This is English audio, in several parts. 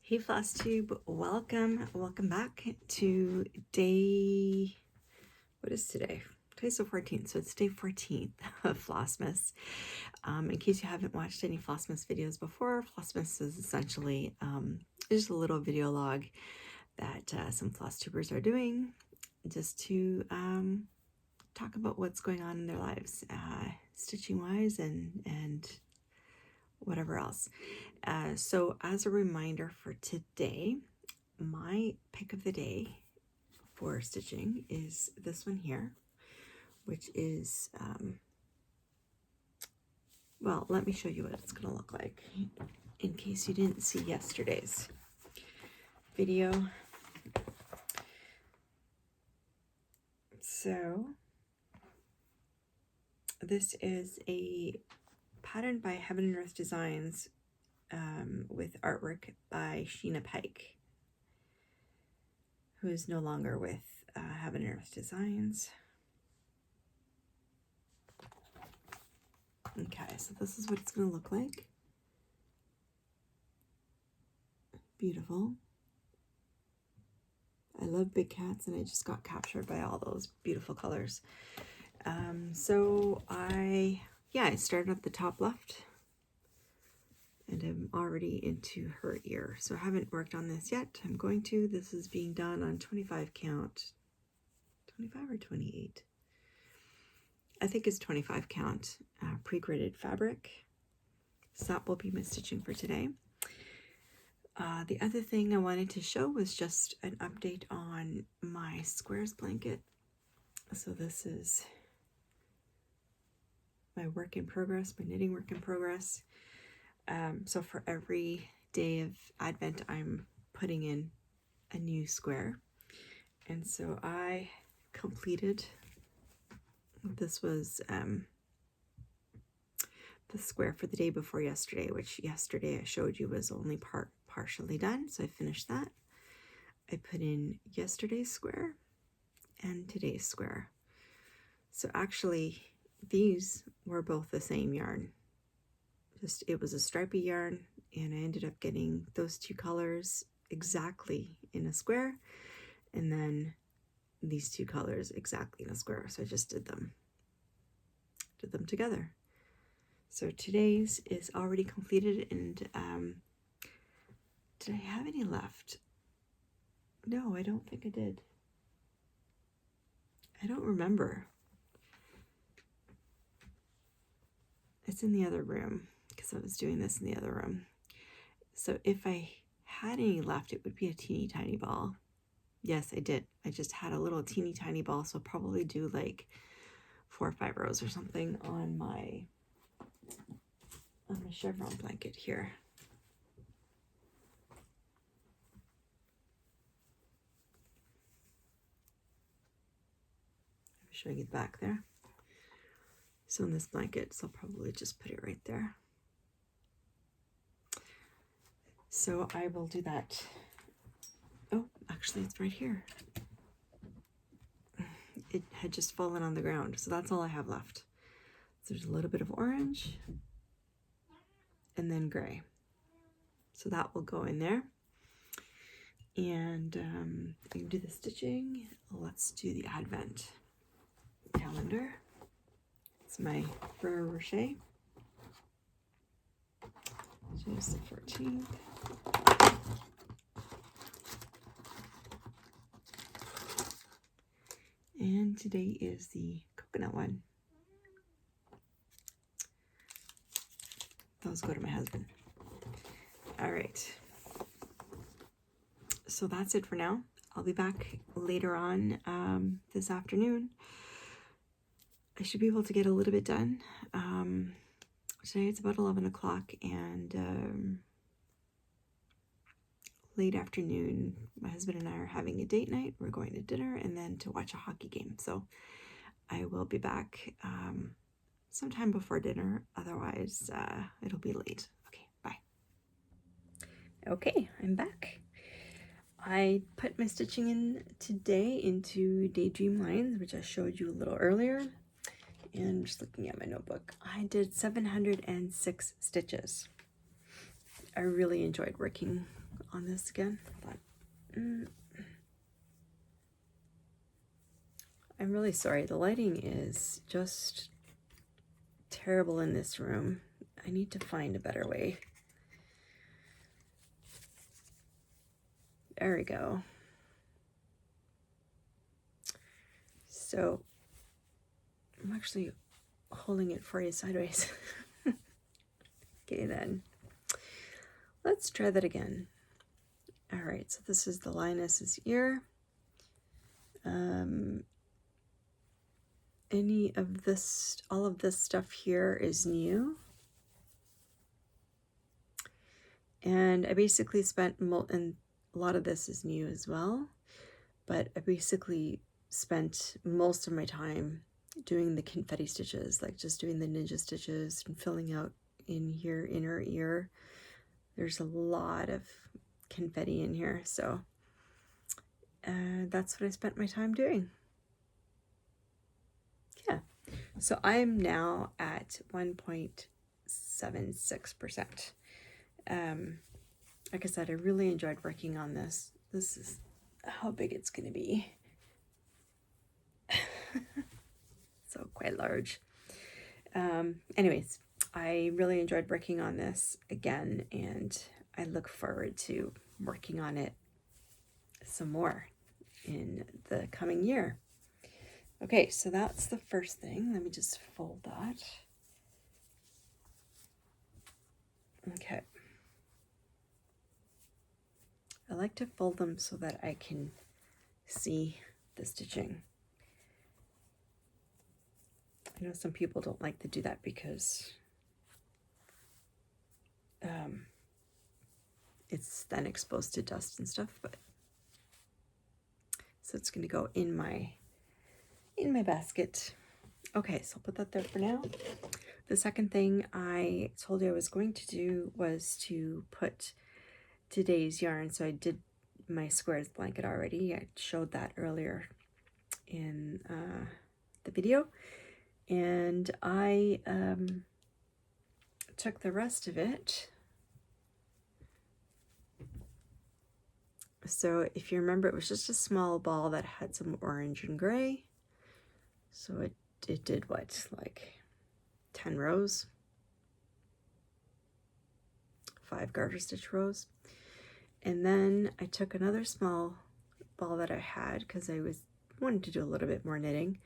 Hey FlossTube, welcome back to what is today? Today's the 14th, so it's day 14th of Flossmas. In case you haven't watched any Flossmas videos before, Flossmas is essentially just a little video log that some FlossTubers are doing just to talk about what's going on in their lives, stitching wise and whatever else. So as a reminder for today, my pick of the day for stitching is this one here, which is, well, let me show you what it's going to look like in case you didn't see yesterday's video. So this is a pattern by Heaven and Earth Designs with artwork by Sheena Pike, who is no longer with Heaven and Earth Designs. Okay, so this is what it's going to look like. Beautiful. I love big cats, and I just got captured by all those beautiful colors. So I started at the top left, and I'm already into her ear. So I haven't worked on this yet. I'm going to. This is being done on 25 count. 25 or 28? I think it's 25 count pre-gridded fabric. So that will be my stitching for today. The other thing I wanted to show was just an update on my squares blanket. So this is my work in progress, my knitting work in progress. So for every day of Advent, I'm putting in a new square. And so I completed, this was the square for the day before yesterday, which yesterday I showed you was only partially done. So I finished that. I put in yesterday's square and today's square. So actually these were both the same yarn. Just it was a stripy yarn, and I ended up getting those two colors exactly in a square, and then these two colors exactly in a square. So I just did them together. So today's is already completed, and did I have any left? No, I don't think I did. I don't remember. It's in the other room because I was doing this in the other room. So if I had any left, it would be a teeny tiny ball. Yes, I did. I just had a little teeny tiny ball, so I'll probably do like 4 or 5 rows or something on my chevron blanket here. I'm showing you the back there. So in this blanket, so I'll probably just put it right there. So I will do that. Oh, actually it's right here. It had just fallen on the ground, so that's all I have left. So there's a little bit of orange and then gray. So that will go in there. And I can do the stitching. Let's do the Advent calendar. It's my Ferrero Rocher. Today's the 14th. And today is the coconut one. Those go to my husband. All right. So that's it for now. I'll be back later on this afternoon. I should be able to get a little bit done. Today it's about 11 o'clock, and late afternoon, my husband and I are having a date night. We're going to dinner and then to watch a hockey game. So I will be back sometime before dinner. Otherwise, it'll be late. Okay, bye. Okay, I'm back. I put my stitching in today into Daydream lines, which I showed you a little earlier. And just looking at my notebook, I did 706 stitches. I really enjoyed working on this again, but I'm really sorry. The lighting is just terrible in this room. I need to find a better way. There we go. So I'm actually holding it for you sideways. Okay, then let's try that again. All right, so this is the lioness's ear. Any of this, all of this stuff here is new. And I basically spent, and a lot of this is new as well, but I basically spent most of my time doing the confetti stitches, like just doing the ninja stitches and filling out in here, inner ear. There's a lot of confetti in here, so that's what I spent my time doing. Yeah, so I am now at 1.76%. Like I said, I really enjoyed working on this. This is how big it's going to be. So quite large. Anyways, I really enjoyed working on this again, and I look forward to working on it some more in the coming year. Okay, so that's the first thing. Let me just fold that. Okay. I like to fold them so that I can see the stitching. I know some people don't like to do that because it's then exposed to dust and stuff, but so it's going to go in my basket. Okay, so I'll put that there for now. The second thing I told you I was going to do was to put today's yarn. So I did my squares blanket already. I showed that earlier in the video, and I took the rest of it. So if you remember, it was just a small ball that had some orange and gray. So it did what, like 10 rows, 5 garter stitch rows. And then I took another small ball that I had because I wanted to do a little bit more knitting.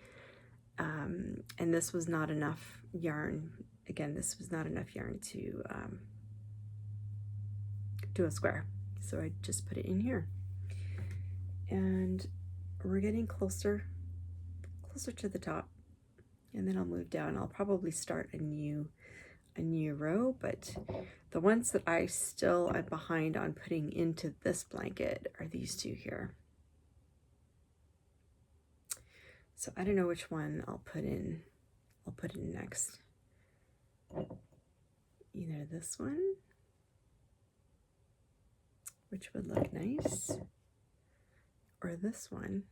And this was not enough yarn. Again, this was not enough yarn to do a square. So I just put it in here. And we're getting closer to the top. And then I'll move down. I'll probably start a new row, but the ones that I'm behind on putting into this blanket are these two here. So I don't know which one I'll put in next. Either this one, which would look nice, or this one,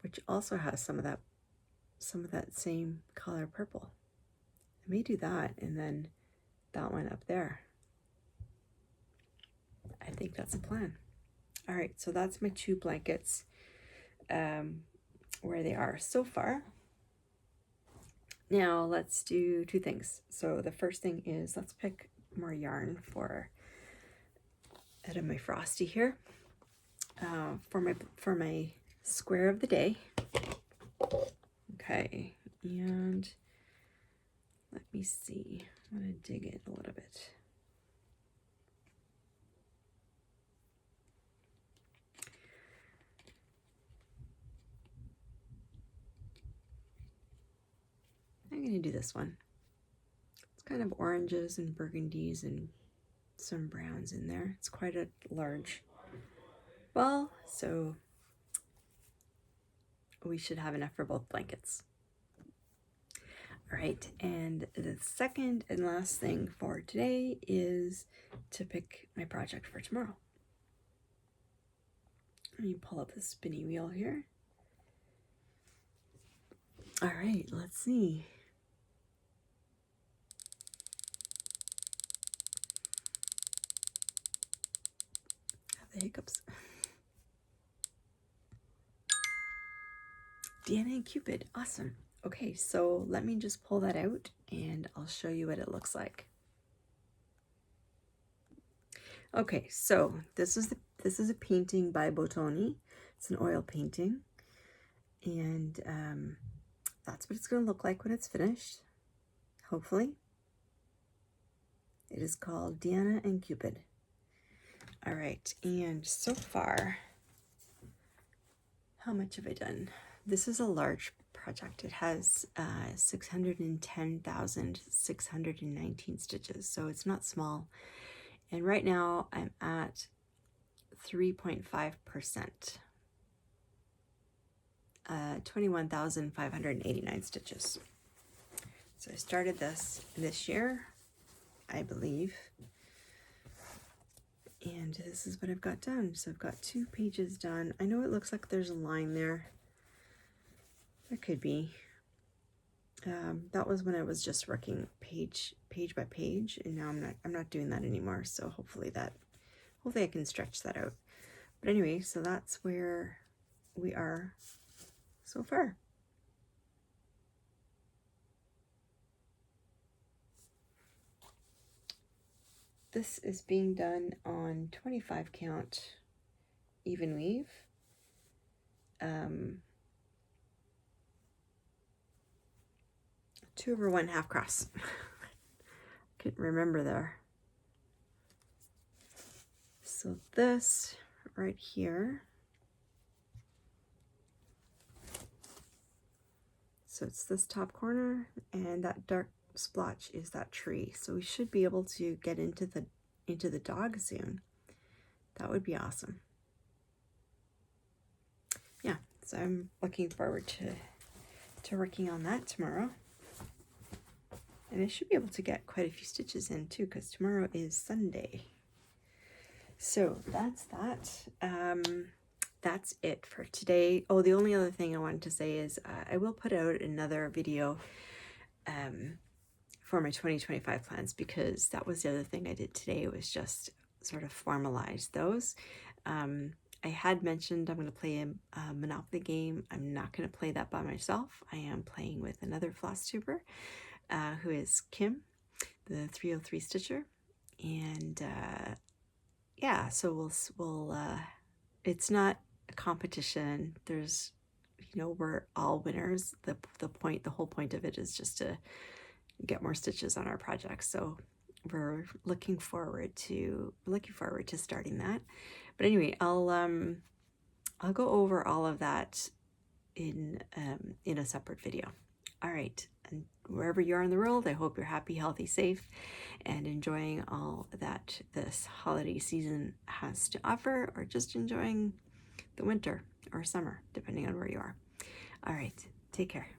which also has some of that same color purple. I may do that, and then that one up there. I think that's a plan. All right, so that's my 2 blankets, where they are so far. Now let's do 2 things. So the first thing is let's pick more yarn out of my frosty here, for my square of the day. Okay, and let me see. I'm gonna dig in a little bit. I'm gonna do this one. It's kind of oranges and burgundies and some browns in there. It's quite a large ball, so we should have enough for both blankets. All right, and the second and last thing for today is to pick my project for tomorrow. Let me pull up the spinny wheel here. All right, let's see. the hiccups. Diana and Cupid, awesome. Okay, so let me just pull that out and I'll show you what it looks like. Okay, so this is a painting by Bottoni. It's an oil painting, and that's what it's going to look like when it's finished, hopefully. It is called Diana and Cupid. All right, and so far, how much have I done? This is a large project. It has 610,619 stitches, so it's not small. And right now I'm at 3.5%, 21,589 stitches. So I started this year, I believe. And this is what I've got done. So I've got 2 pages done. I know it looks like there's a line there. That could be. That was when I was just working page by page, and now I'm not doing that anymore. So hopefully I can stretch that out. But anyway, so that's where we are so far. This is being done on 25 count even weave. 2/1/2 cross. Couldn't remember there. So this right here, so it's this top corner, and that dark splotch is that tree. So we should be able to get into the dog soon. That would be awesome. Yeah, so I'm looking forward to working on that tomorrow. And I should be able to get quite a few stitches in too, because tomorrow is Sunday. So that's that. That's it for today. Oh, the only other thing I wanted to say is I will put out another video for my 2025 plans, because that was the other thing I did today, was just sort of formalize those. I had mentioned I'm going to play a Monopoly game. I'm not going to play that by myself. I am playing with another floss tuber, who is Kim, the 303 Stitcher. And yeah, so we'll it's not a competition. There's, we're all winners. The whole point of it is just to get more stitches on our project. So we're looking forward to starting that. But anyway, I'll go over all of that in a separate video. All right, and wherever you are in the world, I hope you're happy, healthy, safe, and enjoying all that this holiday season has to offer, or just enjoying the winter or summer, depending on where you are. All right, take care.